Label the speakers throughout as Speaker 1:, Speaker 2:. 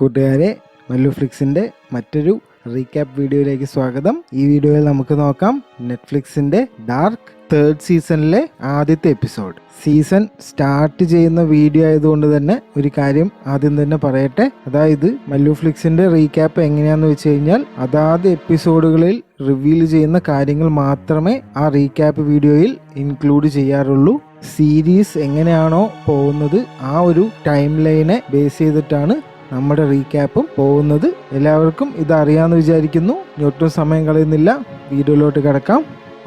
Speaker 1: കൂട്ടുകാരെ, മല്ലുഫ്ലിക്സിൻ്റെ മറ്റൊരു റീക്യാപ്പ് വീഡിയോയിലേക്ക് സ്വാഗതം. ഈ വീഡിയോയിൽ നമുക്ക് നോക്കാം നെറ്റ്ഫ്ലിക്സിൻ്റെ ഡാർക്ക് തേർഡ് സീസണിലെ ആദ്യത്തെ എപ്പിസോഡ്. സീസൺ സ്റ്റാർട്ട് ചെയ്യുന്ന വീഡിയോ ആയതുകൊണ്ട് തന്നെ ഒരു കാര്യം ആദ്യം തന്നെ പറയട്ടെ. അതായത് മല്ലുഫ്ലിക്സിൻ്റെ റീക്യാപ്പ് എങ്ങനെയാണെന്ന് വെച്ച് കഴിഞ്ഞാൽ അതാത് എപ്പിസോഡുകളിൽ റിവീൽ ചെയ്യുന്ന കാര്യങ്ങൾ മാത്രമേ ആ റീക്യാപ്പ് വീഡിയോയിൽ ഇൻക്ലൂഡ് ചെയ്യാറുള്ളൂ. സീരീസ് എങ്ങനെയാണോ പോകുന്നത് ആ ഒരു ടൈം ലൈനെ ബേസ് ചെയ്തിട്ടാണ് നമ്മുടെ റീക്യാപ്പും പോകുന്നത്. എല്ലാവർക്കും ഇത് അറിയാമെന്ന് വിചാരിക്കുന്നു. ഒട്ടും സമയം കളയുന്നില്ല, വീഡിയോയിലോട്ട് കിടക്കാം.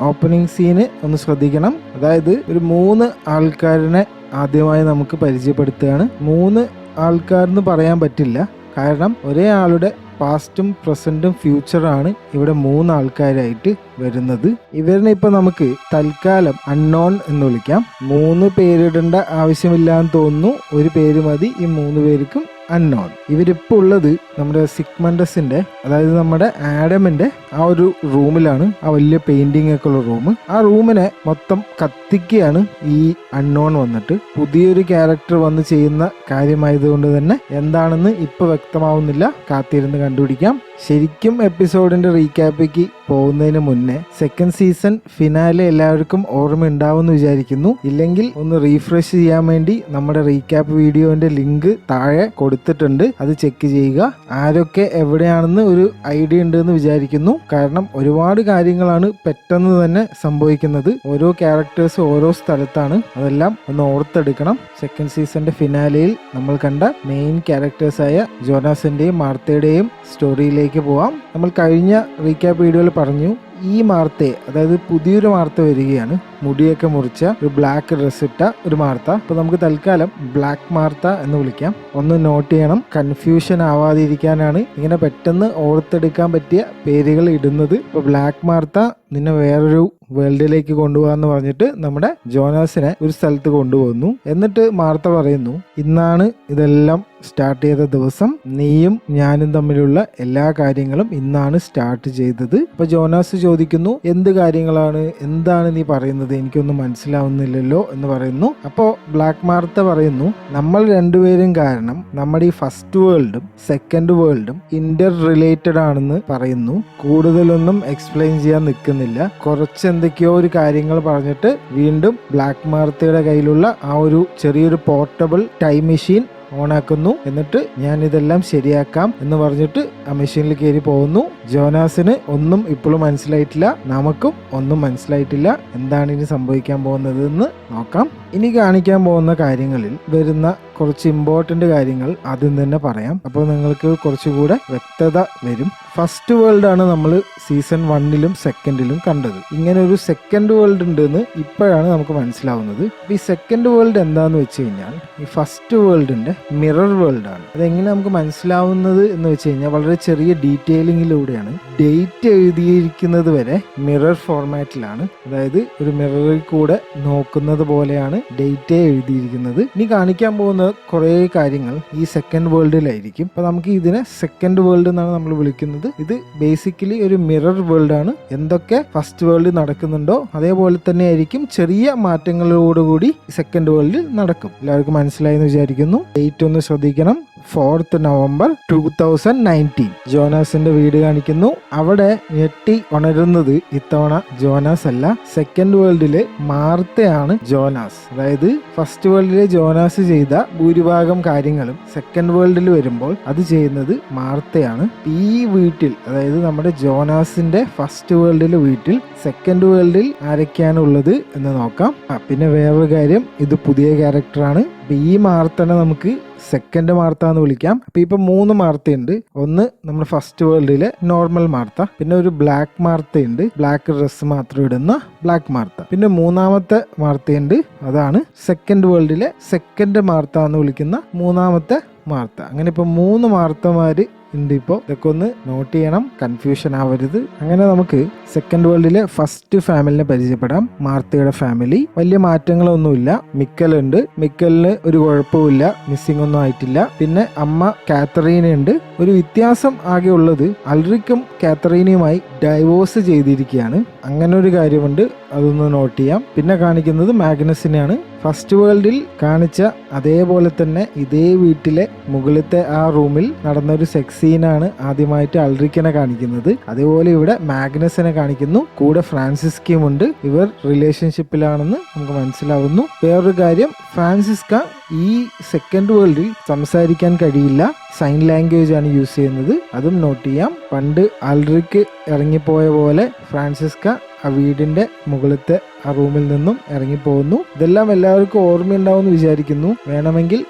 Speaker 1: ഓപ്പണിംഗ് സീന് ഒന്ന് ശ്രദ്ധിക്കണം. അതായത് ഒരു 3 ആൾക്കാരിനെ ആദ്യമായി നമുക്ക് പരിചയപ്പെടുത്തുകയാണ്. 3 ആൾക്കാരെന്ന് പറയാൻ പറ്റില്ല, കാരണം ഒരേ ആളുടെ പാസ്റ്റും പ്രസന്റും ഫ്യൂച്ചറാണ് ഇവിടെ 3 ആൾക്കാരായിട്ട് വരുന്നത്. ഇവരിനെ ഇപ്പൊ നമുക്ക് തൽക്കാലം അൺനോൺ എന്ന് വിളിക്കാം. 3 പേരിടേണ്ട ആവശ്യമില്ലാന്ന് തോന്നുന്നു, ഒരു പേര് മതി ഈ 3 പേർക്കും അൺനോൺ. ഇവരിപ്പോൾ ഉള്ളത് നമ്മുടെ സിഗ്മണ്ടസിന്റെ, അതായത് നമ്മുടെ ആഡമിന്റെ ആ ഒരു റൂമിലാണ്, ആ വലിയ പെയിന്റിംഗ് ഒക്കെ ഉള്ള റൂം. ആ റൂമിനെ മൊത്തം കത്തിക്കുകയാണ് ഈ അൺനോൺ വന്നിട്ട്. പുതിയൊരു ക്യാരക്ടർ വന്ന് ചെയ്യുന്ന കാര്യമായതുകൊണ്ട് തന്നെ എന്താണെന്ന് ഇപ്പൊ വ്യക്തമാവുന്നില്ല, കാത്തിരുന്ന് കണ്ടുപിടിക്കാം. ശരിക്കും എപ്പിസോഡിന്റെ റീക്യാപ്പിക്ക് പോകുന്നതിന് മുന്നേ സെക്കൻഡ് സീസൺ ഫിനാലെ എല്ലാവർക്കും ഓർമ്മ ഉണ്ടാവുമെന്ന് വിചാരിക്കുന്നു. ഇല്ലെങ്കിൽ ഒന്ന് റീഫ്രഷ് ചെയ്യാൻ വേണ്ടി നമ്മുടെ റീക്യാപ്പ് വീഡിയോന്റെ ലിങ്ക് താഴെ കൊടുത്തിട്ടുണ്ട്, അത് ചെക്ക് ചെയ്യുക. ആരൊക്കെ എവിടെയാണെന്ന് ഒരു ഐഡിയ ഉണ്ടെന്ന് വിചാരിക്കുന്നു. കാരണം ഒരുപാട് കാര്യങ്ങളാണ് പെട്ടെന്ന് തന്നെ സംഭവിക്കുന്നത്. ഓരോ ക്യാരക്ടേഴ്സ് ഓരോ സ്ഥലത്താണ്, അതെല്ലാം ഒന്ന് ഓർത്തെടുക്കണം. സെക്കൻഡ് സീസണിന്റെ ഫിനാലയിൽ നമ്മൾ കണ്ട മെയിൻ ക്യാരക്ടേഴ്സായ ജോനാസിന്റെയും മാർത്തയുടെയും സ്റ്റോറിയിലേക്ക് പോവാം. നമ്മൾ കഴിഞ്ഞ റീക്യാപ്പ് വീഡിയോയിൽ പറഞ്ഞു, ഈ മാർത്തയെ, അതായത് പുതിയൊരു മാർത്ത വരികയാണ്, മുടിയൊക്കെ മുറിച്ച ഒരു ബ്ലാക്ക് ഡ്രസ് ഇട്ട ഒരു മാർത്ത. അപ്പൊ നമുക്ക് തൽക്കാലം ബ്ലാക്ക് മാർത്ത എന്ന് വിളിക്കാം. ഒന്ന് നോട്ട് ചെയ്യണം, കൺഫ്യൂഷൻ ആവാതിരിക്കാനാണ് ഇങ്ങനെ പെട്ടെന്ന് ഓർത്തെടുക്കാൻ പറ്റിയ പേരുകൾ ഇടുന്നത്. ഇപ്പൊ ബ്ലാക്ക് മാർത്ത നിന്നെ വേറൊരു വേൾഡിലേക്ക് കൊണ്ടുപോകാന്ന് പറഞ്ഞിട്ട് നമ്മുടെ ജോനാസിനെ ഒരു സ്ഥലത്ത് കൊണ്ടുപോകുന്നു. എന്നിട്ട് മാർത്ത പറയുന്നു, ഇന്നാണ് ഇതെല്ലാം സ്റ്റാർട്ട് ചെയ്ത ദിവസം, നീയും ഞാനും തമ്മിലുള്ള എല്ലാ കാര്യങ്ങളും ഇന്നാണ് സ്റ്റാർട്ട് ചെയ്തത്. അപ്പൊ ജോനാസ് ചോദിക്കുന്നു, എന്ത് കാര്യങ്ങളാണ്, എന്താണ് നീ പറയുന്നത്, എനിക്കൊന്നും മനസ്സിലാവുന്നില്ലല്ലോ എന്ന് പറയുന്നു. അപ്പോ ബ്ലാക്ക് മാർത്ത പറയുന്നു, നമ്മൾ രണ്ടുപേരും കാരണം നമ്മുടെ ഈ ഫസ്റ്റ് വേൾഡും സെക്കൻഡ് വേൾഡും ഇന്റർ റിലേറ്റഡ് ആണെന്ന് പറയുന്നു. കൂടുതലൊന്നും എക്സ്പ്ലെയിൻ ചെയ്യാൻ നിൽക്കുന്നില്ല, കുറച്ച് എന്തൊക്കെയോ ഒരു കാര്യങ്ങൾ പറഞ്ഞിട്ട് വീണ്ടും ബ്ലാക്ക് മാർത്തയുടെ കയ്യിലുള്ള ആ ഒരു ചെറിയൊരു പോർട്ടബിൾ ടൈം മെഷീൻ ഓണാക്കുന്നു. എന്നിട്ട് ഞാൻ ഇതെല്ലാം ശരിയാക്കാം എന്ന് പറഞ്ഞിട്ട് ആ മെഷീനിൽ കയറി പോകുന്നു. ജോനാസിന് ഒന്നും ഇപ്പോഴും മനസ്സിലായിട്ടില്ല, നമുക്കും ഒന്നും മനസ്സിലായിട്ടില്ല. എന്താണ് ഇനി സംഭവിക്കാൻ പോകുന്നത് എന്ന് നോക്കാം. ഇനി കാണിക്കാൻ പോകുന്ന കാര്യങ്ങളിൽ വരുന്ന കുറച്ച് ഇമ്പോർട്ടന്റ് കാര്യങ്ങൾ ആദ്യം തന്നെ പറയാം, അപ്പോൾ നിങ്ങൾക്ക് കുറച്ചുകൂടെ വ്യക്തത വരും. ഫസ്റ്റ് വേൾഡ് ആണ് നമ്മൾ സീസൺ 1ലും 2ലും കണ്ടത്. ഇങ്ങനെ ഒരു സെക്കൻഡ് വേൾഡ് ഉണ്ടെന്ന് ഇപ്പോഴാണ് നമുക്ക് മനസ്സിലാവുന്നത്. ഈ സെക്കൻഡ് വേൾഡ് എന്താന്ന് വെച്ച് കഴിഞ്ഞാൽ ഈ ഫസ്റ്റ് വേൾഡിന്റെ മിറർ വേൾഡ് ആണ്. അതെങ്ങനെ നമുക്ക് മനസ്സിലാവുന്നത് എന്ന് വെച്ച് കഴിഞ്ഞാൽ വളരെ ചെറിയ ഡീറ്റെയിലിങ്ങിലൂടെയാണ്. ഡേറ്റ് എഴുതിയിരിക്കുന്നത് വരെ മിറർ ഫോർമാറ്റിലാണ്, അതായത് ഒരു മിററിൽ കൂടെ നോക്കുന്നത് പോലെയാണ് ഡേറ്റ് എഴുതിയിരിക്കുന്നത്. ഇനി കാണിക്കാൻ പോകുന്ന കുറെ കാര്യങ്ങൾ ഈ സെക്കൻഡ് വേൾഡിലായിരിക്കും. അപ്പൊ നമുക്ക് ഇതിനെ സെക്കൻഡ് വേൾഡ് എന്നാണ് നമ്മൾ വിളിക്കുന്നത്. ഇത് ബേസിക്കലി ഒരു മിറർ വേൾഡ് ആണ്. എന്തൊക്കെ ഫസ്റ്റ് വേൾഡ് നടക്കുന്നുണ്ടോ അതേപോലെ തന്നെ ആയിരിക്കും, ചെറിയ മാറ്റങ്ങളോടുകൂടി സെക്കൻഡ് വേൾഡ് നടക്കും. എല്ലാവർക്കും മനസ്സിലായെന്ന് വിചാരിക്കുന്നു. ഡേറ്റ് ഒന്ന് ശ്രദ്ധിക്കണം, 4th November 2019. ജോനാസിന്റെ വീട് കാണിക്കുന്നു. അവിടെ ഞെട്ടി ഉണരുന്നത് ഇത്തവണ ജോനാസ് അല്ല, സെക്കൻഡ് വേൾഡില് മാർത്തയാണ് ജോനാസ്. അതായത് ഫസ്റ്റ് വേൾഡിലെ ജോനാസ് ചെയ്ത ഭൂരിഭാഗം കാര്യങ്ങളും സെക്കൻഡ് വേൾഡിൽ വരുമ്പോൾ അത് ചെയ്യുന്നത് മാർത്തയാണ്. ഈ വീട്ടിൽ, അതായത് നമ്മുടെ ജോനാസിന്റെ ഫസ്റ്റ് വേൾഡിലെ വീട്ടിൽ സെക്കൻഡ് വേൾഡിൽ ആരൊക്കെയാണ് ഉള്ളത് എന്ന് നോക്കാം. പിന്നെ വേറൊരു കാര്യം, ഇത് പുതിയ ക്യാരക്ടറാണ്. ഈ മാർത്തനെ നമുക്ക് സെക്കൻഡ് മാർത്ത എന്ന് വിളിക്കാം. അപ്പൊ ഇപ്പൊ 3 മാർത്തയുണ്ട്. ഒന്ന് നമ്മുടെ ഫസ്റ്റ് വേൾഡിലെ നോർമൽ മാർത്ത, പിന്നെ ഒരു ബ്ലാക്ക് മാർത്തയുണ്ട്, ബ്ലാക്ക് ഡ്രസ് മാത്രം ഇടുന്ന ബ്ലാക്ക് മാർത്ത, പിന്നെ 3ാമത്തെ മാർത്തയുണ്ട്, അതാണ് സെക്കൻഡ് വേൾഡിലെ സെക്കൻഡ് മാർത്ത എന്ന് വിളിക്കുന്ന 3ാമത്തെ മാർത്ത. അങ്ങനെ ഇപ്പൊ 3 മാർത്തമാര് ഉണ്ട്. ഇപ്പോൾ ഇതൊക്കെ ഒന്ന് നോട്ട് ചെയ്യണം, കൺഫ്യൂഷൻ ആവരുത്. അങ്ങനെ നമുക്ക് സെക്കൻഡ് വേൾഡിലെ ഫസ്റ്റ് ഫാമിലിനെ പരിചയപ്പെടാം. മാർത്തയുടെ ഫാമിലി വലിയ മാറ്റങ്ങളൊന്നുമില്ല. മിക്കലുണ്ട്, മിക്കലിന് ഒരു കുഴപ്പമില്ല, മിസ്സിംഗ് ഒന്നും ആയിട്ടില്ല. പിന്നെ അമ്മ കാത്തറീന ഉണ്ട്. ഒരു വ്യത്യാസം ആകെ ഉള്ളത് അൽറിക്കും കാത്തറീനയുമായി ഡൈവോഴ്സ് ചെയ്തിരിക്കുകയാണ്. അങ്ങനെ ഒരു കാര്യമുണ്ട്. അതൊന്ന് നോട്ട് ചെയ്യാം. പിന്നെ കാണിക്കുന്നത് മാഗ്നസിനെയാണ്. ഫസ്റ്റ് വേൾഡിൽ കാണിച്ച അതേപോലെ തന്നെ ഇതേ വീട്ടിലെ മുകളിലത്തെ ആ റൂമിൽ നടന്ന ഒരു സെക്സ് സീനാണ് ആദ്യമായിട്ട് അൾറിക്കിനെ കാണിക്കുന്നത്. അതേപോലെ ഇവിടെ മാഗ്നസിനെ കാണിക്കുന്നു. കൂടെ ഫ്രാൻസിസ്കയും ഉണ്ട്. ഇവർ റിലേഷൻഷിപ്പിലാണെന്ന് നമുക്ക് മനസ്സിലാവുന്നു. വേറൊരു കാര്യം, ഫ്രാൻസിസ്ക ഈ സെക്കൻഡ് വേൾഡിൽ സംസാരിക്കാൻ കഴിയില്ല, സൈൻ ലാംഗ്വേജ് ആണ് യൂസ് ചെയ്യുന്നത്. അതും നോട്ട് ചെയ്യാം. പണ്ട് അൾറിക്ക് ഇറങ്ങിപ്പോയ പോലെ ഫ്രാൻസിസ്ക ആ വീടിന്റെ മുകളിലത്തെ ആ റൂമിൽ നിന്നും ഇറങ്ങിപ്പോകുന്നു. ഇതെല്ലാം എല്ലാവർക്കും ഓർമ്മയുണ്ടാവും എന്ന് വിചാരിക്കുന്നു. വേണമെങ്കിൽ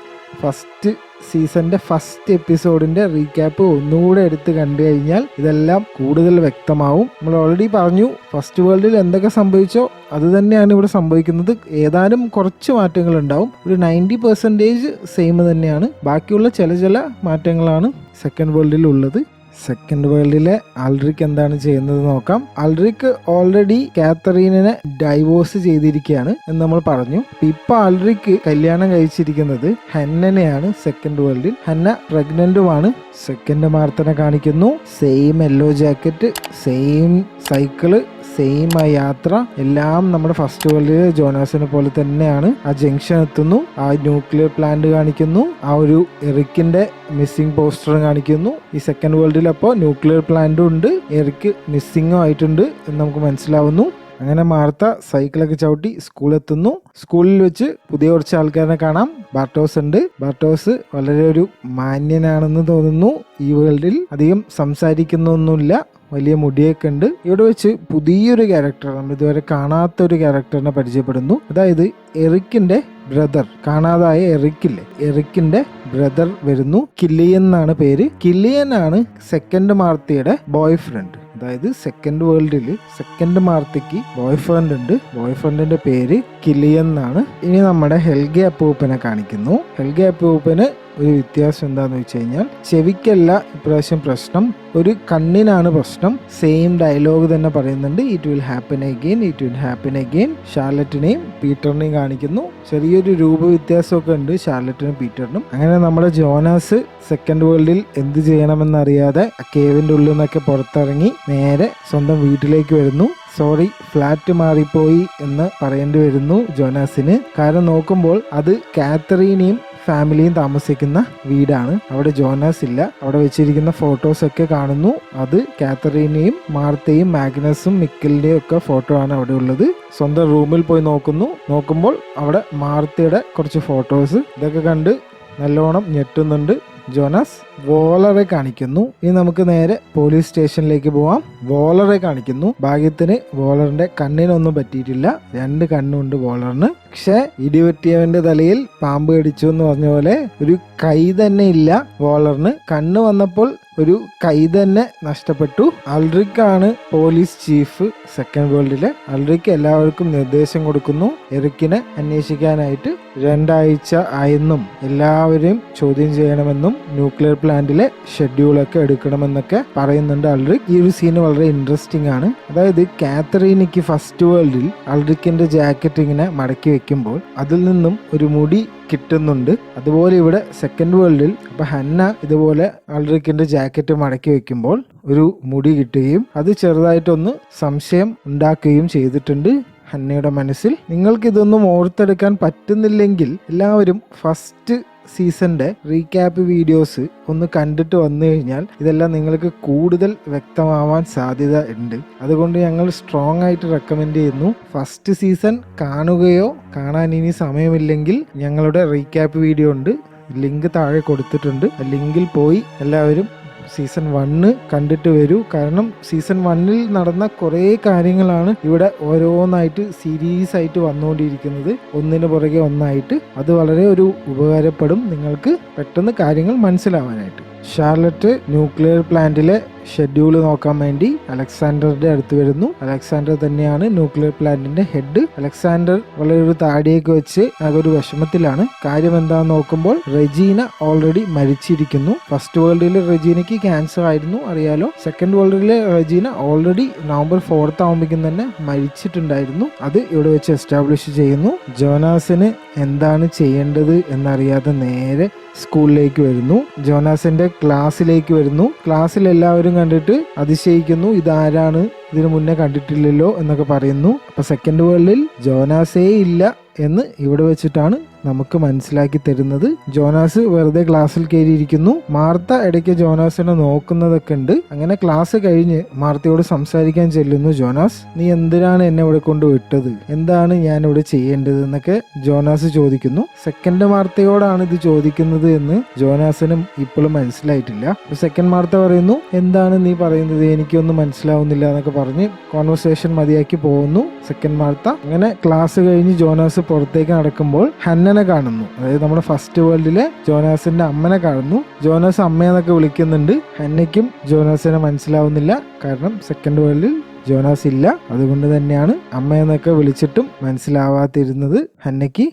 Speaker 1: ഫസ്റ്റ് സീസണിന്റെ ഫസ്റ്റ് എപ്പിസോഡിന്റെ റീക്യാപ്പ് ഒന്നുകൂടെ എടുത്ത് കണ്ടു കഴിഞ്ഞാൽ ഇതെല്ലാം കൂടുതൽ വ്യക്തമാവും. നമ്മൾ ഓൾറെഡി പറഞ്ഞു ഫസ്റ്റ് വേൾഡിൽ എന്തൊക്കെ സംഭവിച്ചോ അത് തന്നെയാണ് ഇവിടെ സംഭവിക്കുന്നത്. ഏതാനും കുറച്ച് മാറ്റങ്ങൾ ഉണ്ടാവും. ഒരു 90% സെയിം തന്നെയാണ്. ബാക്കിയുള്ള ചില മാറ്റങ്ങളാണ് സെക്കൻഡ് വേൾഡിൽ ഉള്ളത്. സെക്കൻഡ് വേൾഡിലെ അൾറിക്ക് എന്താണ് ചെയ്യുന്നത് നോക്കാം. അൾറിക്ക് ഓൾറെഡി കാത്തറീനെ ഡൈവോഴ്സ് ചെയ്തിരിക്കുകയാണ് എന്ന് നമ്മൾ പറഞ്ഞു. ഇപ്പൊ അൾറിക്ക് കല്യാണം കഴിച്ചിരിക്കുന്നത് ഹന്നനെയാണ്. സെക്കൻഡ് വേൾഡിൽ ഹന്ന പ്രഗ്നന്റുമാണ്. സെക്കൻഡ് മാർത്തനെ കാണിക്കുന്നു. Same yellow jacket, same cycle, same ആ യാത്ര, എല്ലാം നമ്മുടെ ഫസ്റ്റ് വേൾഡിലെ ജോനാസിനെ പോലെ തന്നെയാണ്. ആ ജംഗ്ഷൻ എത്തുന്നു, ആ ന്യൂക്ലിയർ പ്ലാന്റ് കാണിക്കുന്നു, ആ ഒരു എറിക്കിന്റെ മിസ്സിംഗ് പോസ്റ്റർ കാണിക്കുന്നു. ഈ സെക്കൻഡ് വേൾഡിൽ അപ്പോൾ ന്യൂക്ലിയർ പ്ലാന്റും ഉണ്ട്, എറിക്ക് മിസ്സിംഗും ആയിട്ടുണ്ട് എന്ന് നമുക്ക് മനസ്സിലാവുന്നു. അങ്ങനെ മാർത്ത സൈക്കിളൊക്കെ ചവിട്ടി സ്കൂളെത്തുന്നു. സ്കൂളിൽ വെച്ച് പുതിയ കുറച്ച് ആൾക്കാരെ കാണാം. ബാർട്ടോസ് ഉണ്ട്. ബാർട്ടോസ് വളരെ ഒരു മാന്യനാണെന്ന് തോന്നുന്നു. ഈ വേൾഡിൽ അധികം സംസാരിക്കുന്നൊന്നുമില്ല, വലിയ മുടിയൊക്കെ ഉണ്ട്. ഇവിടെ വെച്ച് പുതിയൊരു ക്യാരക്ടർ, നമ്മൾ ഇതുവരെ കാണാത്ത ഒരു ക്യാരക്ടറിനെ പരിചയപ്പെടുന്നു. അതായത് എറിക്കിന്റെ ബ്രദർ, കാണാതായ എറിക്കില്ലേ, എറിക്കിന്റെ ബ്രദർ വരുന്നു. കില്ലിയൻ എന്നാണ് പേര്. കില്ലിയൻ ആണ് സെക്കൻഡ് മാർത്തിയുടെ ബോയ് ഫ്രണ്ട്. അതായത് സെക്കൻഡ് വേൾഡിൽ സെക്കൻഡ് മാർത്തിക്ക് ബോയ് ഫ്രണ്ട് ഉണ്ട്. ബോയ് ഫ്രണ്ടിന്റെ പേര് കില്ലിയൻ എന്നാണ്. ഇനി നമ്മുടെ ഹെൽഗെ അപ്പൂപ്പനെ കാണിക്കുന്നു. ഹെൽഗെ അപ്പൂപ്പന് ഒരു വ്യത്യാസം എന്താന്ന് വെച്ച് കഴിഞ്ഞാൽ ചെവിക്കല്ല ഇപ്രാവശ്യം പ്രശ്നം, ഒരു കണ്ണിനാണ് പ്രശ്നം. സെയിം ഡയലോഗ് തന്നെ പറയുന്നുണ്ട്, it will happen again, it will happen again. ഷാർലറ്റിനെയും പീറ്ററിനെയും കാണിക്കുന്നു. ചെറിയൊരു രൂപ വ്യത്യാസമൊക്കെ ഉണ്ട് ഷാർലറ്റിനും പീറ്ററിനും. അങ്ങനെ നമ്മുടെ ജോനാസ് സെക്കൻഡ് വേൾഡിൽ എന്ത് ചെയ്യണമെന്നറിയാതെ കേവിന്റെ ഉള്ളിൽ നിന്നൊക്കെ പുറത്തിറങ്ങി നേരെ സ്വന്തം വീട്ടിലേക്ക് വരുന്നു. സോറി, ഫ്ലാറ്റ് മാറിപ്പോയി എന്ന് പറയേണ്ടി വരുന്നു ജോനാസിന്. കാരണം നോക്കുമ്പോൾ അത് കാത്തറീനെയും ഫാമിലിയും താമസിക്കുന്ന വീടാണ്. അവിടെ ജോനാസ് ഇല്ല. അവിടെ വെച്ചിരിക്കുന്ന ഫോട്ടോസ് ഒക്കെ കാണുന്നു. അത് കാത്തറീനെയും മാർത്തയും മാഗ്നസും മിക്കലിന്റെയും ഒക്കെ ഫോട്ടോ ആണ് അവിടെ ഉള്ളത്. സ്വന്തം റൂമിൽ പോയി നോക്കുമ്പോൾ അവിടെ മാർത്തയുടെ കുറച്ച് ഫോട്ടോസ്. ഇതൊക്കെ കണ്ട് നല്ലോണം ഞെട്ടുന്നുണ്ട് ജോനാസ്. വോളറെ കാണിക്കുന്നു. ഇനി നമുക്ക് നേരെ പോലീസ് സ്റ്റേഷനിലേക്ക് പോവാം. വോളറെ കാണിക്കുന്നു. ഭാഗ്യത്തിന് വോളറിന്റെ കണ്ണിനൊന്നും പറ്റിയിട്ടില്ല. 2 കണ്ണുണ്ട് വോളറിന്. പക്ഷെ ഇടിവെട്ടിയവന്റെ തലയിൽ പാമ്പ് കടിച്ചു എന്ന് പറഞ്ഞ പോലെ ഒരു കൈ തന്നെ ഇല്ല വോളറിന്. കണ്ണ് വന്നപ്പോൾ ഒരു കൈ തന്നെ നഷ്ടപ്പെട്ടു. അൾറിക്കാണ് പോലീസ് ചീഫ് സെക്കൻഡ് വേൾഡിലെ. അൾറിക്ക് എല്ലാവർക്കും നിർദ്ദേശം കൊടുക്കുന്നു എറിക്കിനെ അന്വേഷിക്കാനായിട്ട്. 2 ആഴ്ച ആയെന്നും എല്ലാവരെയും ചോദ്യം ചെയ്യണമെന്നും ന്യൂക്ലിയർ പ്ലാന്റിലെ ഷെഡ്യൂളൊക്കെ എടുക്കണമെന്നൊക്കെ പറയുന്നുണ്ട് അൾറിക്. ഈ ഒരു സീന് വളരെ ഇൻട്രസ്റ്റിംഗ് ആണ്. അതായത് കാത്തറീനയ്ക്ക് ഫസ്റ്റ് വേൾഡിൽ അൾറിക്കിന്റെ ജാക്കറ്റ് ഇങ്ങനെ മടക്കി വെക്കുമ്പോൾ അതിൽ നിന്നും ഒരു മുടി കിട്ടുന്നുണ്ട്. അതുപോലെ ഇവിടെ സെക്കൻഡ് വേൾഡിൽ അപ്പൊ ഹന്ന ഇതുപോലെ അൾറിക്കിന്റെ ജാക്കറ്റ് മടക്കി വെക്കുമ്പോൾ ഒരു മുടി കിട്ടുകയും അത് ചെറുതായിട്ടൊന്ന് സംശയം ഉണ്ടാക്കുകയും ചെയ്തിട്ടുണ്ട് ഹന്നയുടെ മനസ്സിൽ. നിങ്ങൾക്ക് ഇതൊന്നും ഓർത്തെടുക്കാൻ പറ്റുന്നില്ലെങ്കിൽ എല്ലാവരും ഫസ്റ്റ് സീസണിന്റെ റീക്യാപ്പ് വീഡിയോസ് ഒന്ന് കണ്ടിട്ട് വന്നു കഴിഞ്ഞാൽ ഇതെല്ലാം നിങ്ങൾക്ക് കൂടുതൽ വ്യക്തമാവാൻ സാധ്യത ഉണ്ട്. അതുകൊണ്ട് ഞങ്ങൾ സ്ട്രോങ് ആയിട്ട് റെക്കമെൻഡ് ചെയ്യുന്നു. ഫസ്റ്റ് സീസൺ കാണുകയോ കാണാൻ ഇനി സമയമില്ലെങ്കിൽ ഞങ്ങളുടെ റീക്യാപ്പ് വീഡിയോ ഉണ്ട്, ലിങ്ക് താഴെ കൊടുത്തിട്ടുണ്ട്. ആ ലിങ്കിൽ പോയി എല്ലാവരും സീസൺ 1 കണ്ടിട്ട് വരൂ. കാരണം സീസൺ 1 നടന്ന കുറേ കാര്യങ്ങളാണ് ഇവിടെ ഓരോന്നായിട്ട് സീരീസ് ആയിട്ട് വന്നുകൊണ്ടിരിക്കുന്നത്, ഒന്നിനു പുറകെ ഒന്നായിട്ട്. അത് വളരെ ഒരു ഉപകാരപ്പെടും നിങ്ങൾക്ക് പെട്ടെന്ന് കാര്യങ്ങൾ മനസ്സിലാവാനായിട്ട്. ഷാർലറ്റ് ന്യൂക്ലിയർ പ്ലാന്റിലെ ഷെഡ്യൂൾ നോക്കാൻ വേണ്ടി അലക്സാണ്ടറുടെ അടുത്ത് വരുന്നു. അലക്സാണ്ടർ തന്നെയാണ് ന്യൂക്ലിയർ പ്ലാന്റിന്റെ ഹെഡ്. അലക്സാണ്ടർ വളരെ ഒരു താടിയൊക്കെ വെച്ച് ഒരു വിഷമത്തിലാണ്. കാര്യം എന്താന്ന് നോക്കുമ്പോൾ റെജീന ഓൾറെഡി മരിച്ചിരിക്കുന്നു. ഫസ്റ്റ് വേൾഡിൽ റെജീനയ്ക്ക് ക്യാൻസർ ആയിരുന്നു, അറിയാലോ. സെക്കൻഡ് വേൾഡിലെ റെജീന ഓൾറെഡി നവംബർ 4 ആവുമ്പോഴേക്കും തന്നെ മരിച്ചിട്ടുണ്ടായിരുന്നു. അത് ഇവിടെ വെച്ച് എസ്റ്റാബ്ലിഷ് ചെയ്യുന്നു. ജോനാസിന് എന്താണ് ചെയ്യേണ്ടത് എന്നറിയാതെ നേരെ സ്കൂളിലേക്ക് വരുന്നു. ജോനാസിന്റെ ക്ലാസ്സിലേക്ക് വരുന്നു. ക്ലാസ്സിൽ എല്ലാവരും എല്ലാവരും കണ്ടിട്ട് അതിശയിക്കുന്നു, ഇതാരാണ്, ഇതിനു മുന്നേ കണ്ടിട്ടില്ലല്ലോ എന്നൊക്കെ പറയുന്നു. അപ്പൊ സെക്കൻഡ് വേൾഡിൽ ജോനാസേ ഇല്ല എന്ന് ഇവിടെ വെച്ചിട്ടാണ് നമുക്ക് മനസ്സിലാക്കി തരുന്നത്. ജോനാസ് വെറുതെ ക്ലാസ്സിൽ കയറിയിരിക്കുന്നു. മാർത്ത ഇടയ്ക്ക് ജോനാസിനെ നോക്കുന്നതൊക്കെ ഉണ്ട്. അങ്ങനെ ക്ലാസ് കഴിഞ്ഞ് മാർത്തയോട് സംസാരിക്കാൻ ചെല്ലുന്നു ജോനാസ്. നീ എന്തിനാണ് എന്നെ ഇവിടെ കൊണ്ട് വിട്ടത്, എന്താണ് ഞാൻ ഇവിടെ ചെയ്യേണ്ടത് എന്നൊക്കെ ജോനാസ് ചോദിക്കുന്നു. സെക്കൻഡ് മാർത്തയോടാണ് ഇത് ചോദിക്കുന്നത് എന്ന് ജോനാസിനും ഇപ്പോഴും മനസ്സിലായിട്ടില്ല. സെക്കൻഡ് മാർത്ത പറയുന്നു, എന്താണ് നീ പറയുന്നത്, എനിക്കൊന്നും മനസ്സിലാവുന്നില്ല എന്നൊക്കെ പറഞ്ഞ് കോൺവെർസേഷൻ മതിയാക്കി പോകുന്നു സെക്കൻഡ് മാർത്ത. അങ്ങനെ ക്ലാസ് കഴിഞ്ഞ് ജോനാസ് പുറത്തേക്ക് നടക്കുമ്പോൾ ഹന്നനെ കാണുന്നു. അതായത് നമ്മുടെ ഫസ്റ്റ് വേൾഡിലെ ജോനാസിന്റെ അമ്മനെ കാണുന്നു. ജോനാസ് അമ്മയെന്നൊക്കെ വിളിക്കുന്നുണ്ട്. ഹന്നയ്ക്കും ജോനാസിനെ മനസ്സിലാവുന്നില്ല, കാരണം സെക്കൻഡ് വേൾഡിൽ ജോനാസ് ഇല്ല. അതുകൊണ്ട് തന്നെയാണ് അമ്മയെന്നൊക്കെ വിളിച്ചിട്ടും മനസ്സിലാവാതിരുന്നത് ഹന്നയ്ക്ക്.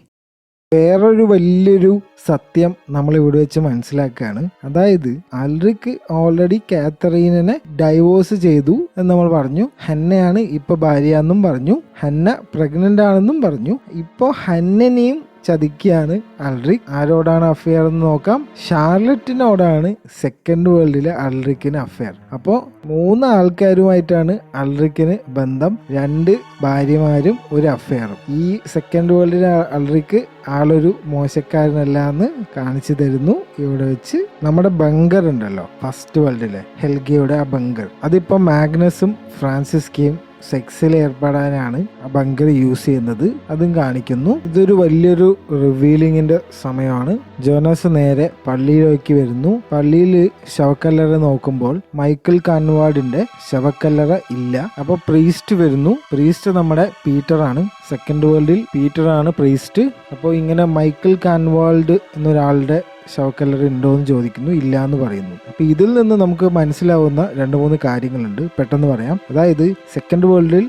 Speaker 1: വേറൊരു വലിയൊരു സത്യം നമ്മൾ ഇവിടെ വെച്ച് മനസ്സിലാക്കുകയാണ്. അതായത് അൽറിക് ഓൾറെഡി കാത്തറീനെ ഡൈവോഴ്സ് ചെയ്തു എന്ന് നമ്മൾ പറഞ്ഞു. ഹന്നയാണ് ഇപ്പൊ ഭാര്യ എന്നും പറഞ്ഞു. ഹന്ന പ്രഗ്നന്റ് ആണെന്നും പറഞ്ഞു. ഇപ്പൊ ഹന്നനെയും ചതിക്കുകയാണ് അൽറിക്. ആരോടാണ് അഫെയർ എന്ന് നോക്കാം. ഷാർലറ്റിനോടാണ് സെക്കൻഡ് വേൾഡിലെ അൽറിക്കിന് അഫെയർ. അപ്പോൾ 3 ആൾക്കാരുമായിട്ടാണ് അൽറിക്കിന് ബന്ധം. 2 ഭാര്യമാരും ഒരു അഫെയറും. ഈ സെക്കൻഡ് വേൾഡിലെ അൽറിക്ക് ആളൊരു മോശക്കാരനല്ല എന്ന് കാണിച്ചു തരുന്നു ഇവിടെ വെച്ച്. നമ്മുടെ ബങ്കർ ഉണ്ടല്ലോ ഫസ്റ്റ് വേൾഡിലെ ഹെൽഗയുടെ ആ ബങ്കർ, അതിപ്പോ മാഗ്നസും ഫ്രാൻസിസ്കയും സെക്സിൽ ഏർപ്പെടാനാണ് ആ ബങ്കർ യൂസ് ചെയ്യുന്നത്. അതും കാണിക്കുന്നു. ഇതൊരു വലിയൊരു റിവീലിങ്ങിന്റെ സമയമാണ്. ജോനാസ് നേരെ പള്ളിയിലേക്ക് വരുന്നു. പള്ളിയിൽ ശവക്കല്ലറ നോക്കുമ്പോൾ മൈക്കിൾ കാൻവാർഡിന്റെ ശവക്കല്ലറ ഇല്ല. അപ്പൊ പ്രീസ്റ്റ് വരുന്നു. പ്രീസ്റ്റ് നമ്മുടെ പീറ്റർ ആണ്. സെക്കൻഡ് വേൾഡിൽ പീറ്റർ ആണ് പ്രീസ്റ്റ്. അപ്പോൾ ഇങ്ങനെ മൈക്കിൾ കാൻവാൾഡ് എന്നൊരാളുടെ ശവക്കല്ലറ ഉണ്ടോ എന്ന് ചോദിക്കുന്നു. ഇല്ല എന്ന് പറയുന്നു. അപ്പൊ ഇതിൽ നിന്ന് നമുക്ക് മനസ്സിലാവുന്ന 2-3 കാര്യങ്ങളുണ്ട്. പെട്ടെന്ന് പറയാം. അതായത് സെക്കൻഡ് വേൾഡിൽ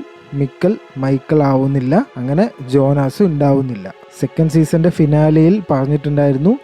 Speaker 1: മൈക്കിൾ ആവുന്നില്ല, അങ്ങനെ ജോനാസ് ഉണ്ടാവുന്നില്ല. സെക്കൻഡ് സീസന്റെ ഫിനാലെയിൽ പറഞ്ഞിട്ടുണ്ടായിരുന്നു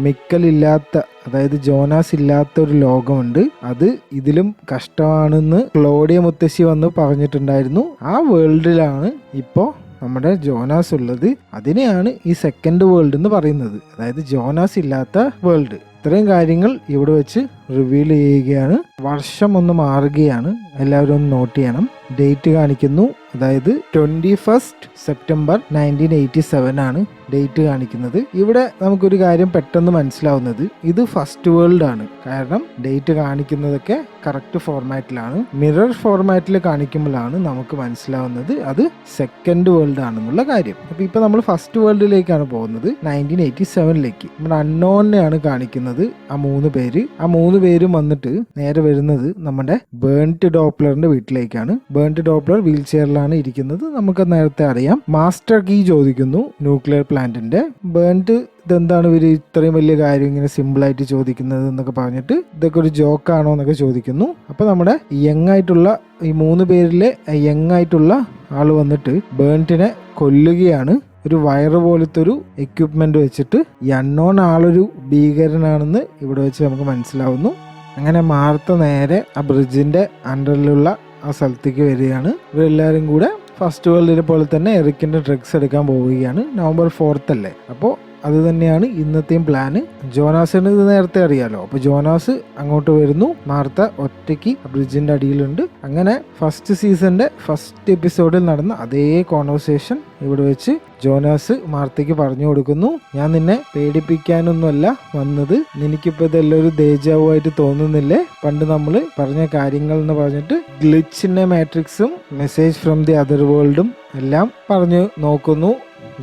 Speaker 1: മിക്കൽ ഇല്ലാത്ത, അതായത് ജോനാസ് ഇല്ലാത്ത ഒരു ലോകമുണ്ട്, അത് ഇതിലും കഷ്ടമാണെന്ന് ക്ലോഡിയ മുത്തശ്ശി വന്ന് പറഞ്ഞിട്ടുണ്ടായിരുന്നു. ആ വേൾഡിലാണ് ഇപ്പോ നമ്മുടെ ജോനാസ് ഉള്ളത്. അതിനെയാണ് ഈ സെക്കൻഡ് വേൾഡ് എന്ന് പറയുന്നത്, അതായത് ജോനാസ് ഇല്ലാത്ത വേൾഡ്. ഇത്രയും കാര്യങ്ങൾ ഇവിടെ വെച്ച് റിവീൽ ചെയ്യുകയാണ്. വർഷം ഒന്ന് മാറുകയാണ്, എല്ലാവരും ഒന്ന് നോട്ട് ചെയ്യണം. ഡേറ്റ് കാണിക്കുന്നു, അതായത് 21 സെപ്റ്റംബർ 1987 ആണ് ഡേറ്റ് കാണിക്കുന്നത്. ഇവിടെ നമുക്കൊരു കാര്യം പെട്ടെന്ന് മനസ്സിലാവുന്നത്, ഇത് ഫസ്റ്റ് വേൾഡ് ആണ്. കാരണം ഡേറ്റ് കാണിക്കുന്നതൊക്കെ കറക്റ്റ് ഫോർമാറ്റിലാണ്. മിറർ ഫോർമാറ്റിൽ കാണിക്കുമ്പോഴാണ് നമുക്ക് മനസ്സിലാവുന്നത് അത് സെക്കൻഡ് വേൾഡ് ആണെന്നുള്ള കാര്യം. അപ്പൊ ഇപ്പൊ നമ്മൾ ഫസ്റ്റ് വേൾഡിലേക്കാണ് പോകുന്നത്, 1987ലേക്ക്. നമ്മുടെ അൺനോണിനെയാണ് കാണിക്കുന്നത്. ആ 3 പേര്, ആ 3 പേരും വന്നിട്ട് നേരെ വരുന്നത് നമ്മുടെ ബേൺറ്റ് ഡോപ്ലറിന്റെ വീട്ടിലേക്കാണ്. ബേൺറ്റ് ഡോപ്ലർ വീൽ ചെയറിലാണ് ഇരിക്കുന്നത്, നമുക്ക് നേരത്തെ അറിയാം. മാസ്റ്റർ കീ ചോദിക്കുന്നു ന്യൂക്ലിയർ പ്ലാന്റിന്റെ. ബേൺറ്റ് ഇതെന്താണ് ഇവർ ഇത്രയും വലിയ കാര്യം ഇങ്ങനെ സിമ്പിൾ ആയിട്ട് ചോദിക്കുന്നത് എന്നൊക്കെ പറഞ്ഞിട്ട് ഇതൊക്കെ ഒരു ജോക്കാണോ എന്നൊക്കെ ചോദിക്കുന്നു. അപ്പൊ നമ്മുടെ യങ് ആയിട്ടുള്ള ഈ 3 പേരിലെ യങ് ആയിട്ടുള്ള ആള് വന്നിട്ട് ബേൺറ്റിനെ കൊല്ലുകയാണ്. ഒരു വയറ് പോലത്തെ ഒരു എക്യുപ്മെന്റ് വെച്ചിട്ട്. ഈ അൺനോൺ ആളൊരു ഭീകരനാണെന്ന് ഇവിടെ വെച്ച് നമുക്ക് മനസ്സിലാവുന്നു. അങ്ങനെ മാർത്ത നേരെ ആ ബ്രിഡ്ജിന്റെ അണ്ടറിലുള്ള ആ സ്ഥലത്തേക്ക് വരികയാണ്. ഇവരെല്ലാവരും കൂടെ ഫസ്റ്റ് വേൾഡിലെ പോലെ തന്നെ എറിക്കിന്റെ ഡ്രഗ്സ് എടുക്കാൻ പോവുകയാണ്. നവംബർ 4 അല്ലേ, അപ്പോൾ അത് തന്നെയാണ് ഇന്നത്തെയും പ്ലാന്. ജോനാസിന് ഇത് നേരത്തെ അറിയാലോ. അപ്പൊ ജോനാസ് അങ്ങോട്ട് വരുന്നു, മാർത്ത ഒറ്റയ്ക്ക് ബ്രിഡ്ജിന്റെ അടിയിലുണ്ട്. അങ്ങനെ ഫസ്റ്റ് സീസന്റെ ഫസ്റ്റ് എപ്പിസോഡിൽ നടന്ന അതേ കോൺവെർസേഷൻ ഇവിടെ വെച്ച് ജോനാസ് മാർത്തയ്ക്ക് പറഞ്ഞു കൊടുക്കുന്നു. ഞാൻ നിന്നെ പേടിപ്പിക്കാനൊന്നുമല്ല വന്നത്, നിനക്കിപ്പോ ഇതെല്ലാം ഒരു ദേജാവുമായിട്ട് തോന്നുന്നില്ലേ, പണ്ട് നമ്മൾ പറഞ്ഞ കാര്യങ്ങൾ എന്ന് പറഞ്ഞിട്ട് ഗ്ലിച്ചിന്റെ മാട്രിക്സും മെസ്സേജ് ഫ്രം ദി അതർ വേൾഡും എല്ലാം പറഞ്ഞു നോക്കുന്നു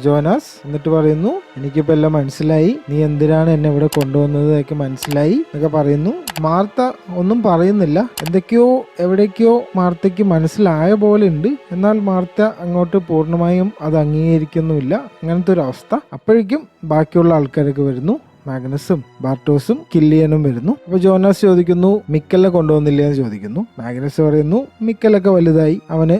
Speaker 1: ജോനാസ്. എന്നിട്ട് പറയുന്നു, എനിക്കിപ്പോ എല്ലാം മനസ്സിലായി, നീ എന്തിനാണ് എന്നെ ഇവിടെ കൊണ്ടുവന്നത് ഒക്കെ മനസ്സിലായി എന്നൊക്കെ പറയുന്നു. മാർത്ത ഒന്നും പറയുന്നില്ല, എന്തൊക്കെയോ എവിടേക്കോ മാർത്തയ്ക്ക് മനസ്സിലായ പോലെ ഉണ്ട്. എന്നാൽ മാർത്ത അങ്ങോട്ട് പൂർണ്ണമായും അത് അംഗീകരിക്കുന്നുമില്ല. അങ്ങനത്തെ ഒരു അവസ്ഥ. അപ്പോഴേക്കും ബാക്കിയുള്ള ആൾക്കാരൊക്കെ വരുന്നു. മാഗ്നസും ബാർട്ടോസും കില്ലിയനും വരുന്നു. അപ്പൊ ജോനാസ് ചോദിക്കുന്നു, മിക്കലിനെ കൊണ്ടുവന്നില്ല എന്ന് ചോദിക്കുന്നു. മാഗ്നസ് പറയുന്നു, മിക്കലൊക്കെ വലുതായി,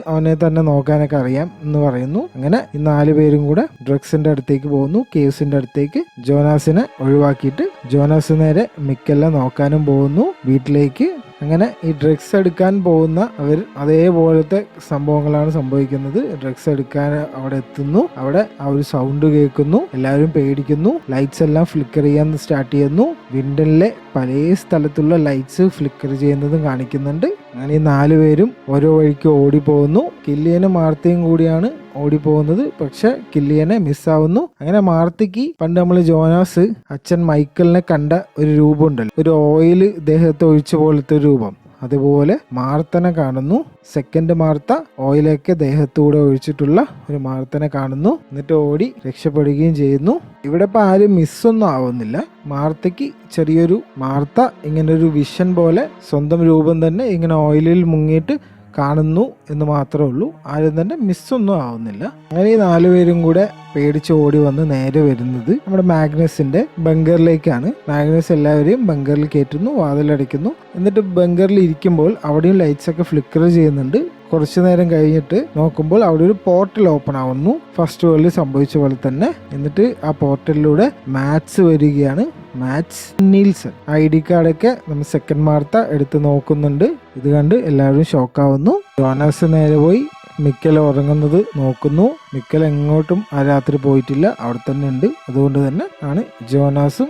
Speaker 1: അവനെ തന്നെ നോക്കാനൊക്കെ അറിയാം എന്ന് പറയുന്നു. അങ്ങനെ ഈ 4 പേരും കൂടെ ഡ്രഗ്സിന്റെ അടുത്തേക്ക് പോകുന്നു, കേവ്സിന്റെ അടുത്തേക്ക്. ജോനാസിനെ ഒഴിവാക്കിയിട്ട് ജോനാസ് നേരെ മിക്കലിനെ നോക്കാനും പോകുന്നു വീട്ടിലേക്ക്. അങ്ങനെ ഈ ഡ്രഗ്സ് എടുക്കാൻ പോകുന്ന അവർ അതേപോലത്തെ സംഭവങ്ങളാണ് സംഭവിക്കുന്നത്. ഡ്രഗ്സ് എടുക്കാൻ അവിടെ എത്തുന്നു. അവിടെ ആ ഒരു സൗണ്ട് കേൾക്കുന്നു, എല്ലാവരും പേടിക്കുന്നു. ലൈറ്റ്സ് എല്ലാം ഫ്ലിക്കർ ചെയ്യാൻ സ്റ്റാർട്ട് ചെയ്യുന്നു. വിൻഡനിലെ പല സ്ഥലത്തുള്ള ലൈറ്റ്സ് ഫ്ലിക്കർ ചെയ്യുന്നതും കാണിക്കുന്നുണ്ട്. അങ്ങനെ ഈ 4 പേരും ഓരോ വഴിക്ക് ഓടിപ്പോകുന്നു. കില്ലിയനും മാർത്തയും കൂടിയാണ് ഓടിപ്പോകുന്നത്. പക്ഷെ കില്ലിയനെ മിസ്സാവുന്നു. അങ്ങനെ മാർത്തയ്ക്ക് പണ്ട് നമ്മൾ ജോനാസ് അച്ഛൻ മൈക്കിളിനെ കണ്ട ഒരു രൂപം ഉണ്ടല്ലോ, ഒരു ഓയിൽ ദേഹത്ത് ഒഴിച്ച പോലത്തെ ഒരു രൂപം, അതുപോലെ മാർത്തനെ കാണുന്നു. സെക്കൻഡ് മാർത്ത ഓയിലൊക്കെ ദേഹത്തൂടെ ഒഴിച്ചിട്ടുള്ള ഒരു മാർത്തനെ കാണുന്നു. എന്നിട്ട് ഓടി രക്ഷപ്പെടുകയും ചെയ്യുന്നു. ഇവിടെ ഇപ്പൊ ആരും മിസ്സൊന്നും ആവുന്നില്ല. മാർത്തയ്ക്ക് ചെറിയൊരു മാർത്ത ഇങ്ങനെ ഒരു വിഷൻ പോലെ സ്വന്തം രൂപം തന്നെ ഇങ്ങനെ ഓയിലിൽ മുങ്ങിയിട്ട് കാണുന്നു എന്ന് മാത്രമേ ഉള്ളൂ. ആരും തന്നെ മിസ്സൊന്നും ആവുന്നില്ല. അങ്ങനെ ഈ 4 പേരും കൂടെ പേടിച്ച് ഓടി വന്ന് നേരെ വരുന്നത് നമ്മുടെ മാഗ്നസിന്റെ ബങ്കറിലേക്കാണ്. മാഗ്നസ് എല്ലാവരെയും ബങ്കറിൽ കയറ്റുന്നു, വാതിലടയ്ക്കുന്നു. എന്നിട്ട് ബങ്കറിൽ ഇരിക്കുമ്പോൾ അവിടെയും ലൈറ്റ്സ് ഒക്കെ ഫ്ലിക്കർ ചെയ്യുന്നുണ്ട്. കുറച്ചു നേരം കഴിഞ്ഞിട്ട് നോക്കുമ്പോൾ അവിടെ ഒരു പോർട്ടൽ ഓപ്പൺ ആവുന്നു, ഫസ്റ്റ് വേൾഡിൽ സംഭവിച്ച പോലെ തന്നെ. എന്നിട്ട് ആ പോർട്ടലിലൂടെ മാത്സ് വരികയാണ്. മാത്സ് നീൽസൺ ID കാർഡൊക്കെ നമ്മൾ സെക്കൻഡ് മാർത്ത എടുത്ത് നോക്കുന്നുണ്ട്. ഇത് കണ്ട് എല്ലാവരും ഷോക്കാവുന്നു. ജോനാസ് നേരെ പോയി മിക്കൽ ഉറങ്ങുന്നത് നോക്കുന്നു. മിക്കൽ എങ്ങോട്ടും ആ രാത്രി പോയിട്ടില്ല, അവിടെ തന്നെ ഉണ്ട്. അതുകൊണ്ട് തന്നെ ആണ് ജോനാസും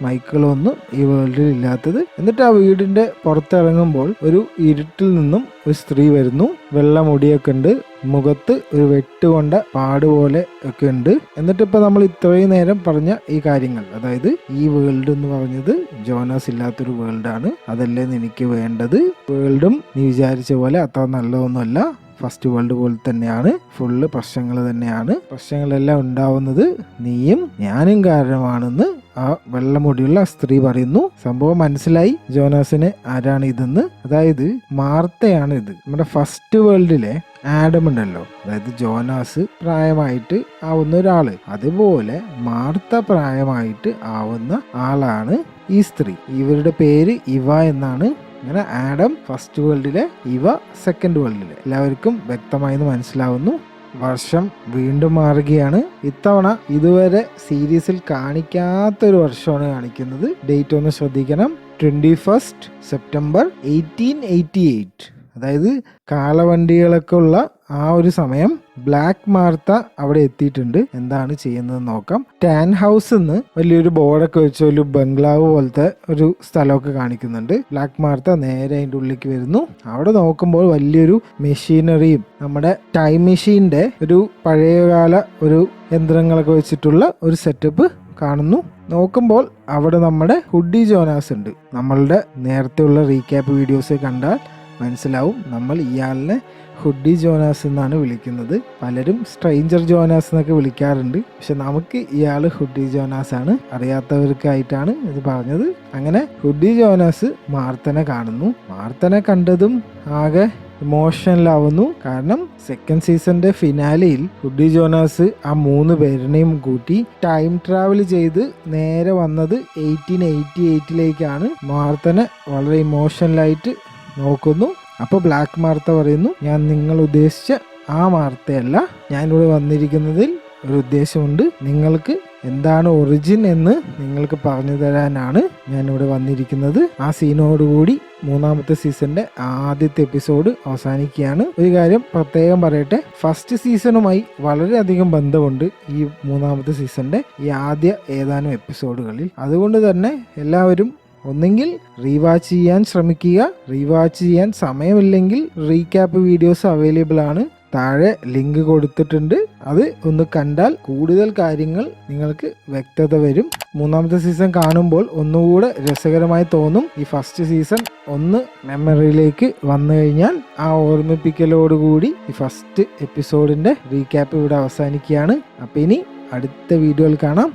Speaker 1: മൈക്കിളും ഒന്നും ഈ വേൾഡിൽ ഇല്ലാത്തത്. എന്നിട്ട് ആ വീടിന്റെ പുറത്തിറങ്ങുമ്പോൾ ഒരു ഇരുട്ടിൽ നിന്നും ഒരു സ്ത്രീ വരുന്നു. വെള്ള മുടിയൊക്കെ ഉണ്ട്, മുഖത്ത് ഒരു വെട്ടുകൊണ്ട പാടുപോലെ ഒക്കെ ഉണ്ട്. എന്നിട്ട് ഇപ്പൊ നമ്മൾ ഇത്രയും നേരം പറഞ്ഞ ഈ കാര്യങ്ങൾ, അതായത് ഈ വേൾഡ് എന്ന് പറഞ്ഞത് ജോനാസ് ഇല്ലാത്തൊരു വേൾഡാണ്, അതല്ലേ എനിക്ക് വേണ്ടത്. വേൾഡും നീ വിചാരിച്ച പോലെ അത്ര നല്ലതൊന്നുമല്ല, ഫസ്റ്റ് വേൾഡ് പോലെ തന്നെയാണ്, ഫുള്ള് പ്രശ്നങ്ങൾ തന്നെയാണ്. പ്രശ്നങ്ങളെല്ലാം ഉണ്ടാവുന്നത് നീയും ഞാനും കാരണമാണെന്ന് ആ വെള്ളമുടിയുള്ള സ്ത്രീ പറയുന്നു. സംഭവം മനസ്സിലായി ജോനാസിന് ആരാണ് ഇതെന്ന്. അതായത് മാർത്തയാണ് ഇത്. നമ്മുടെ ഫസ്റ്റ് വേൾഡിലെ ആഡം ഉണ്ടല്ലോ, അതായത് ജോനാസ് പ്രായമായിട്ട് ആവുന്ന ഒരാള്, അതുപോലെ മാർത്ത പ്രായമായിട്ട് ആവുന്ന ആളാണ് ഈ സ്ത്രീ. ഇവരുടെ പേര് ഇവ എന്നാണ്. അങ്ങനെ ആഡം ഫസ്റ്റ് വേൾഡിലെ, ഇവ സെക്കൻഡ് വേൾഡിലെ. എല്ലാവർക്കും വ്യക്തമായെന്ന് മനസ്സിലാവുന്നു. വർഷം വീണ്ടും മാറുകയാണ്. ഇത്തവണ ഇതുവരെ സീരീസിൽ കാണിക്കാത്തൊരു വർഷമാണ് കാണിക്കുന്നത്. ഡേറ്റ് ഒന്ന് ശ്രദ്ധിക്കണം. 21 സെപ്റ്റംബർ 1888. അതായത് കാളവണ്ടികളൊക്കെ ഉള്ള ആ ഒരു സമയം. ബ്ലാക്ക് മാർത്ത അവിടെ എത്തിയിട്ടുണ്ട്. എന്താണ് ചെയ്യുന്നത് നോക്കാം. ടാൻ ഹൗസ് എന്ന് വലിയൊരു ബോർഡൊക്കെ വെച്ച ഒരു ബംഗ്ലാവ് പോലത്തെ ഒരു സ്ഥലമൊക്കെ കാണിക്കുന്നുണ്ട്. ബ്ലാക്ക് മാർത്ത നേരെ അതിൻ്റെ ഉള്ളിലേക്ക് വരുന്നു. അവിടെ നോക്കുമ്പോൾ വലിയൊരു മെഷീനറിയും നമ്മുടെ ടൈം മെഷീന്റെ ഒരു പഴയകാല ഒരു യന്ത്രങ്ങളൊക്കെ വെച്ചിട്ടുള്ള ഒരു സെറ്റപ്പ് കാണുന്നു. നോക്കുമ്പോൾ അവിടെ നമ്മുടെ ഹുഡി ജോനാസ് ഉണ്ട്. നമ്മളുടെ നേരത്തെയുള്ള റീക്യാപ്പ് വീഡിയോസ് കണ്ടാൽ മനസ്സിലാവും നമ്മൾ ഇയാളിനെ ഹുഡി ജോനാസ് എന്നാണ് വിളിക്കുന്നത്. പലരും സ്ട്രേഞ്ചർ ജോനാസ് എന്നൊക്കെ വിളിക്കാറുണ്ട്. പക്ഷെ നമുക്ക് ഇയാൾ ഹുഡി ജോനാസ് ആണ്. അറിയാത്തവർക്കായിട്ടാണ് ഇത് പറഞ്ഞത്. അങ്ങനെ ഹുഡി ജോനാസ് മാർത്തനെ കാണുന്നു. മാർത്തനെ കണ്ടതും ആകെ ഇമോഷണലാവുന്നു. കാരണം സെക്കൻഡ് സീസണിന്റെ ഫിനാലെയിൽ ഹുഡി ജോനാസ് ആ 3 പേരിനെയും കൂട്ടി ടൈം ട്രാവൽ ചെയ്ത് നേരെ വന്നത് 1888 മാർത്തനെ വളരെ ഇമോഷണലായിട്ട് നോക്കുന്നു. അപ്പോൾ ബ്ലാക്ക് മാർത്ത പറയുന്നു, ഞാൻ നിങ്ങൾ ഉദ്ദേശിച്ച ആ മാർത്തയല്ല, ഞാനിവിടെ വന്നിരിക്കുന്നതിൽ ഒരു ഉദ്ദേശമുണ്ട്. നിങ്ങൾക്ക് എന്താണ് ഒറിജിൻ എന്ന് നിങ്ങൾക്ക് പറഞ്ഞു തരാനാണ് ഞാനിവിടെ വന്നിരിക്കുന്നത്. ആ സീനോടുകൂടി 3ാമത്തെ സീസണിന്റെ ആദ്യത്തെ എപ്പിസോഡ് അവസാനിക്കുകയാണ്. ഒരു കാര്യം പ്രത്യേകം പറയട്ടെ, ഫസ്റ്റ് സീസണുമായി വളരെയധികം ബന്ധമുണ്ട് ഈ 3ാമത്തെ സീസണിന്റെ ഈ ആദ്യ ഏതാനും എപ്പിസോഡുകളിൽ. അതുകൊണ്ട് തന്നെ എല്ലാവരും ഒന്നെങ്കിൽ റീവാച്ച് ചെയ്യാൻ ശ്രമിക്കുക. റീവാച്ച് ചെയ്യാൻ സമയമില്ലെങ്കിൽ റീക്യാപ്പ് വീഡിയോസ് അവൈലബിൾ ആണ്. താഴെ ലിങ്ക് കൊടുത്തിട്ടുണ്ട്. അത് ഒന്ന് കണ്ടാൽ കൂടുതൽ കാര്യങ്ങൾ നിങ്ങൾക്ക് വ്യക്തത വരും. 3ാമത്തെ സീസൺ കാണുമ്പോൾ ഒന്നുകൂടെ രസകരമായി തോന്നും. ഈ ഫസ്റ്റ് സീസൺ ഒന്ന് മെമ്മറിയിലേക്ക് വന്നു കഴിഞ്ഞാൽ ആ ഓർമ്മിപ്പിക്കലോടുകൂടി ഈ ഫസ്റ്റ് എപ്പിസോഡിന്റെ റീക്യാപ്പ് ഇവിടെ അവസാനിക്കുകയാണ്. അപ്പോൾ ഇനി അടുത്ത വീഡിയോയിൽ കാണാം.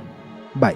Speaker 1: ബൈ.